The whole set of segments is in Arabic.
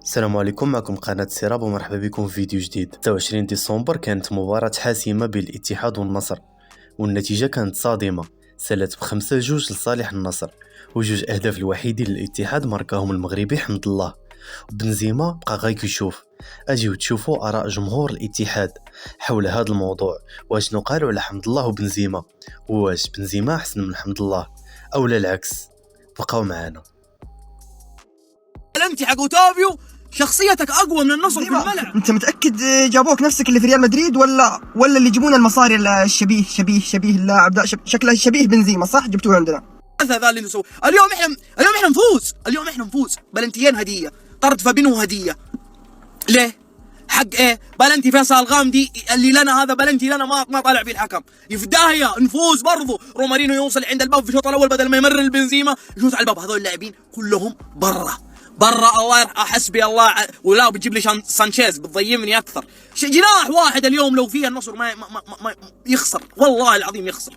السلام عليكم، معكم قناة سيراب ومرحبا بكم في فيديو جديد. 26 ديسمبر كانت مباراة حاسمة بين الاتحاد والنصر، والنتيجة كانت صادمة، سالت ب5-2 لصالح النصر، وجوج أهداف الوحيدين للاتحاد ماركاهم المغربي حمد الله. بنزيما بقى غير يشوف. اجيو تشوفوا آراء جمهور الاتحاد حول هذا الموضوع، واش نقالوا على حمد الله وبنزيما، واش بنزيما أحسن من حمد الله أو لا العكس؟ بقاو معنا. انت حق اوتافيو شخصيتك اقوى من النصر في الملعب. انت متاكد جابوك نفسك اللي في ريال مدريد ولا اللي يجيبون المصاري الشبيه اللاعب ده؟ شكله شبيه بنزيما صح؟ جبتوه عندنا. هذا اللي نسوي اليوم. احنا نفوز بلنتيين هديه، طرد فابينو هديه. ليه؟ حق ايه؟ بلنتي فيصل الغامدي اللي لنا، هذا بلنتي لنا ما طالع فيه الحكم، يفداهيا نفوز برضو. رومارينو يوصل عند الباب في الشوط الاول بدل ما يمرر البنزيما يشوط على الباب. هذول اللاعبين كلهم برا. الله حسبي الله. ولا بتجيب لي سانشيز بتضيمني اكثر. جناح واحد اليوم لو فيه النصر ما يخسر، والله العظيم يخسر.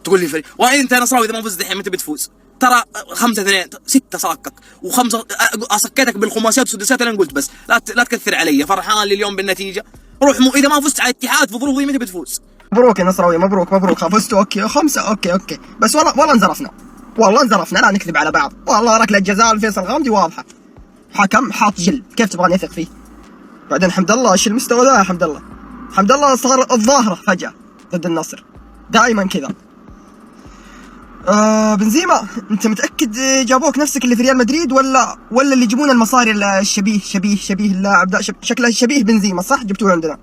تقول لي فريق وانت نصراوي اذا ما فزت الحين متى بتفوز؟ ترى 5-2 6 صاكك و5 اصكيتك بالخماسيات والسداسيات اللي انا قلت. بس لا تكثر علي. فرحان لي اليوم بالنتيجه. روح اذا ما فزت على الاتحاد في ظروف متى بتفوز؟ مبروك يا نصراوي، مبروك فزتوا. اوكي 5 اوكي بس والله انزرفنا لا نكذب على بعض. والله ركله جزاء الفيصل الغامدي واضحه، حكم حاط جل، كيف تبغى نثق فيه؟ بعدين حمد الله ايش المستوى ذا؟ حمد الله صار الظاهره فجاه ضد النصر، دائما كذا. بنزيما انت متاكد جابوك نفسك اللي في ريال مدريد ولا اللي يجيبون المصاري الشبيه اللاعب ده؟ شكله شبيه بنزيما صح؟ جبتوه عندنا.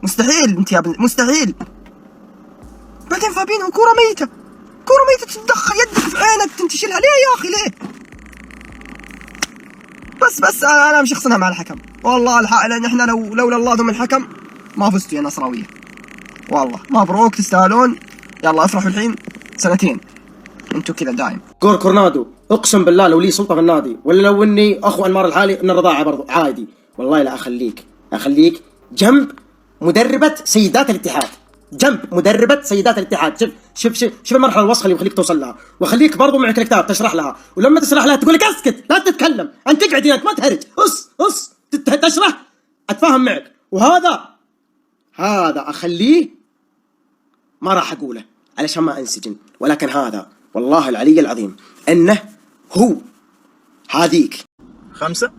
مستحيل انت يا مستحيل. بعدين فابينو كوره ميته تتدخل يدك في عينك تنتشلها ليه يا اخي ليه؟ بس انا مش شخصنها مع الحكم والله لان احنا لولا الله ذم الحكم ما فزتوا يا نصراويه. والله مبروك تستاهلون. يلا افرحوا الحين 2 انتوا كذا دايم. كورنادو اقسم بالله لو لي سلطه في النادي ولا لو اني اخو انمار الحالي ان الرضاعه برضو عادي، والله لا اخليك جنب مدربه سيدات الاتحاد. شوف المرحله الوسخه اللي بخليك توصل لها، واخليك برضو معك كتاب تشرح لها، ولما تشرح لها تقول لك اسكت لا تتكلم، انت تقعد هناك ما تهرج، تشرح اتفاهم معك. وهذا اخليه ما راح اقوله علشان ما انسجن، ولكن هذا والله العلي العظيم انه هو هذيك 5.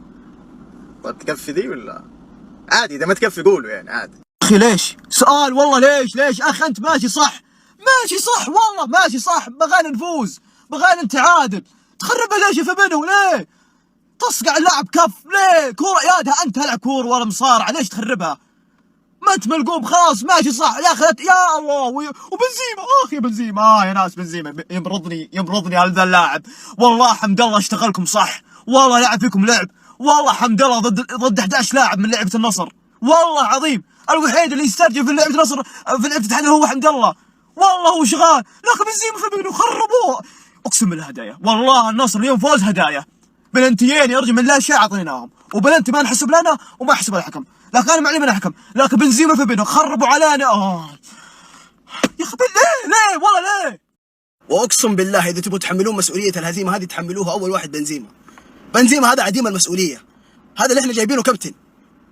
طيب تكفي ذي ولا عادي؟ اذا ما تكفي قولوا يعني عادي. اخي ليش؟ سؤال والله ليش اخي؟ انت ماشي صح والله ماشي صح. بغينا نفوز، بغينا نتعادل، تخربها ليش يا فابينو؟ ليه تصقع اللاعب كف؟ ليه كوره يادها انت تلعب كوره ولا مصارعه، ليش تخربها؟ ما انت ملقوب خلاص ماشي صح يا اخي. يا الله وبنزيما اخي بنزيما يا ناس بنزيما يمرضني على ذا اللاعب. والله حمد الله اشتغلكم صح، والله لعب فيكم لعب، والله حمد الله ضد 11 لاعب من لعبه النصر. والله عظيم الوحيد اللي يسترجع في لعبه النصر في لعبه الاتحاد هو حمد الله، والله هو شغال. لكن بنزيما فابينو خربوه اقسم بالله. هدايا والله النصر اليوم فوز هدايا، بلنتيين يرجع من لا شيء اعطيناهم، وبلنتي ما نحسب لنا وما يحسب الحكم، لكن انا معلم الحكم. لكن بنزيما فابينو خربوا علينا. يا اخي ليه والله ليه؟ واقسم بالله اذا تبغوا تحملون مسؤوليه الهزيمه هذه تحملوها اول واحد بنزيما هذا عديم المسؤوليه. هذا اللي احنا جايبينه كابتن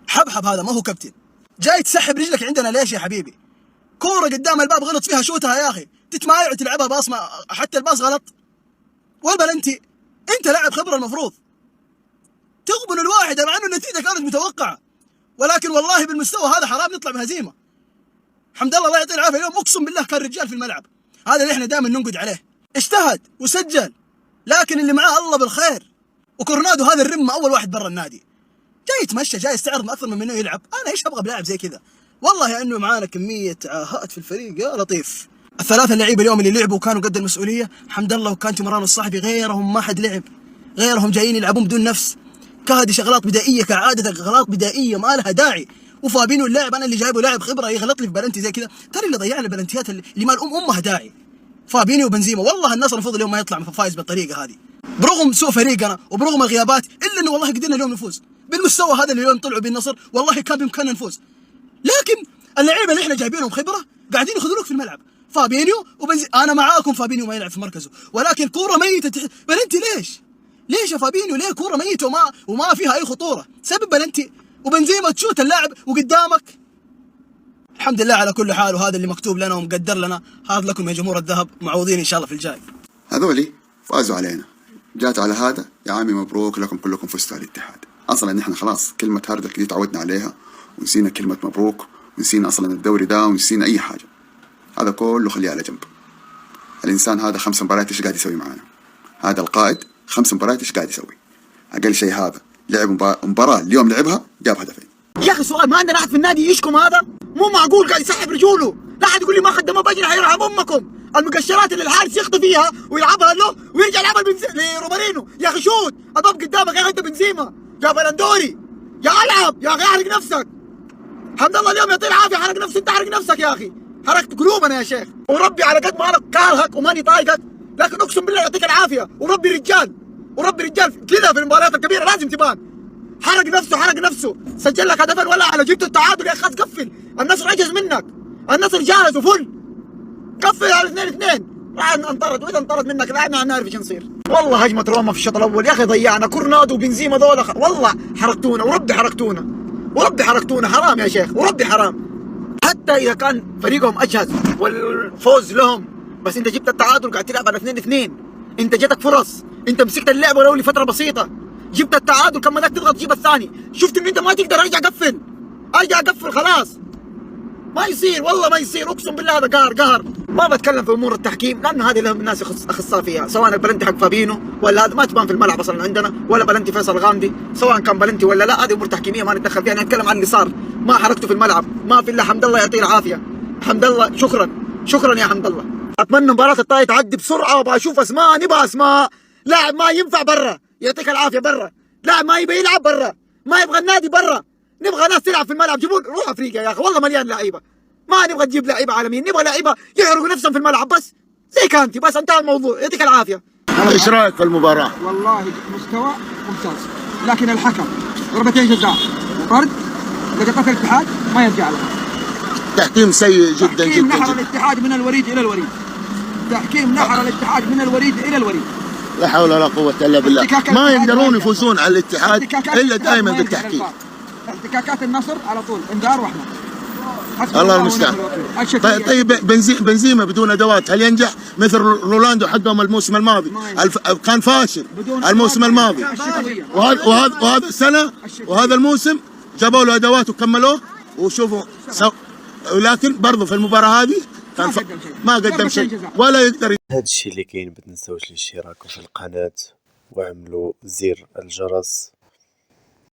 حبحب، هذا ما هو كابتن. جاي تسحب رجلك عندنا ليش يا حبيبي؟ كوره قدام الباب غلط فيها شوتها يا اخي، تتمايع وتلعبها باص، حتى الباص غلط. والبلنتي انت لاعب خبره، المفروض تقبل الواحده مع انه النتيجه كانت متوقعه، ولكن والله بالمستوى هذا حرام نطلع بهزيمه. حمد الله يعطيه العافيه اليوم اقسم بالله كان رجال في الملعب. هذا اللي احنا دائما ننقد عليه، اجتهد وسجل، لكن اللي معاه الله بالخير. وكورنادو هذا الرمه اول واحد برا النادي، جاي يتمشى، جاي يستعرض اكثر من انه يلعب. انا ايش ابغى بلاعب زي كذا؟ والله يا انه معانا كميه عاهات في الفريق يا لطيف. الثلاثه اللعيبه اليوم اللي لعبوا وكانوا قد المسؤوليه، حمد الله وكان تمران الصحفي، غيرهم ما حد لعب، غيرهم جايين يلعبون بدون نفس. هذه شغلات بدائيه كعادتك، غلط بدائيه ما لها داعي. وفابينو اللاعب انا اللي جايبه لاعب خبره يغلط لي في بلنتي زي كذا، ترى اللي ضيعنا البلنتيات اللي ما امها داعي فابينو وبنزيما. والله النصر المفروض اليوم ما يطلع فايز بالطريقه هذه، برغم سوء فريقنا وبرغم الغيابات، الا انه والله قدرنا اليوم نفوز بالمستوى هذا اللي اليوم طلعوا بالنصر. والله كان بامكاننا نفوز، لكن اللعيبه اللي احنا جايبينهم خبره قاعدين يخذلوك في الملعب. فابينيو وبنزيما، انا معاكم فابينيو ما يلعب في مركزه، ولكن كوره ميته بلنتي ليش يا فابينيو؟ ليه كوره ميته وما فيها اي خطوره؟ سبب بلنتي وبنزيما تشوت اللاعب وقدامك. الحمد لله على كل حال، وهذا اللي مكتوب لنا ومقدر لنا. هذا لكم يا جمهور الذهب، معوضين ان شاء الله في الجاي. هذولي فازوا علينا، جات على هذا يا عمي مبروك لكم كلكم فزتوا على الاتحاد. اصلا نحن خلاص كلمه هاردك دي تعودنا عليها، ونسينا كلمه مبروك، ونسينا اصلا الدوري ده، ونسينا اي حاجه. هذا كله خليه على جنب. الانسان هذا 5 مباريات ايش قاعد يسوي معانا؟ هذا القائد 5 مباريات ايش قاعد يسوي؟ اقل شيء هذا لعب مباراه اليوم لعبها جاب هدفين. يا اخي سؤال، ما عندنا احد في النادي يشكم هذا؟ مو معقول قاعد يسحب رجوله. لا احد يقول لي ما خدمه بجنحه يرحم امكم. المقشرات اللي الحارس يخطي فيها ويلعبها له ويرجع يلعبها لروبرينو. يا اخي شوت الباب قدامك يا اخي، انت بنزيما يا بلندوري يا العب يا اخي، احرق نفسك. حمد الله اليوم يعطيه العافيه، حرق نفسك. انت حرق نفسك يا اخي، حرقت قلوبنا يا شيخ. وربي على قد ما انا كارهك وماني طايقك، لكن اقسم بالله يعطيك العافيه. وربي رجال كذا في المباريات الكبيره لازم تبان. حرق نفسه سجل لك هدفين ولا على جبت التعادل يا اخي. خلاص قفل، النصر عجز منك، النصر جاهز وفل. قفل على 2-2. راح انطرد، واذا انطرد منك لا نعرف ايش نصير. والله هجمه روما في الشوط الاول يا اخي ضيعنا. كورنادو وبنزيما ذولا والله حرقتونا، وربي حرقتونا حرام يا شيخ، وربي حرام. حتى اذا كان فريقهم اجهز والفوز لهم، بس انت جبت التعادل قاعد تلعب على 2-2. انت جاتك فرص، انت مسكت اللعبه ولو لفتره بسيطه، جبت التعادل، كم بدك تضغط تجيب الثاني. شفت ان انت ما تقدر، ارجع اقفل خلاص. ما يصير والله ما يصير، اقسم بالله هذا قهر. ما بتكلم في امور التحكيم لانه هذه لهم الناس اخصائي فيها، سواء البلنتي حق فابينو ولا هذا ما تبان في الملعب اصلا عندنا، ولا بلنتي فيصل غامدي، سواء كان بلنتي ولا لا، هذه امور تحكيميه ما نتدخل فيها. نتكلم عن اللي صار، ما حركته في الملعب، ما في الا حمد الله يعطيه العافيه. حمد الله، شكرا يا حمد الله. اتمنى مباراه الطاي تعدي بسرعه، وابغى اشوف اسماء. نبغى اسماء. لاعب ما ينفع برا، يعطيك العافيه برا. لاعب ما يبغى يلعب برا، ما يبغى النادي برا. نبغى ناس تلعب في الملعب. جيبون روح افريقيا يا اخي، والله مليان لعيبه. ما نبغى تجيب لعيبه عالميين، نبغى لعيبه يحرقوا نفسهم في الملعب بس زي كانتي، بس انتهى الموضوع. يعطيك العافيه. ايش رايك في المباراه؟ والله مستوى ممتاز، لكن الحكم ضربتين جزاء وطرد لقطات الاتحاد ما يرجع لها. تحكيم سيء جدا تحكيم جدا نحر جدا. الاتحاد من الوريد الى الوريد. تحكيم نحر الاتحاد من الوريد الى الوريد. لا حول ولا قوه الا بالله. ما يقدرون يفوزون على الاتحاد الا دائما بالتحكيم. احتكاكات النصر على طول انذار واحمد. الله المستعان. طيب بنزيما بدون ادوات هل ينجح مثل رونالدو حقهم الموسم الماضي؟ كان فاشل الموسم الماضي، وهذا السنه وهذا الموسم جابوا له ادوات وكملوه. وشوفوا ولكن برضه في المباراه هذه كان ما قدم شيء ولا يقدر. هذا الشيء اللي كاين، ما تنساوش الاشتراك في القناه وعملوا زر الجرس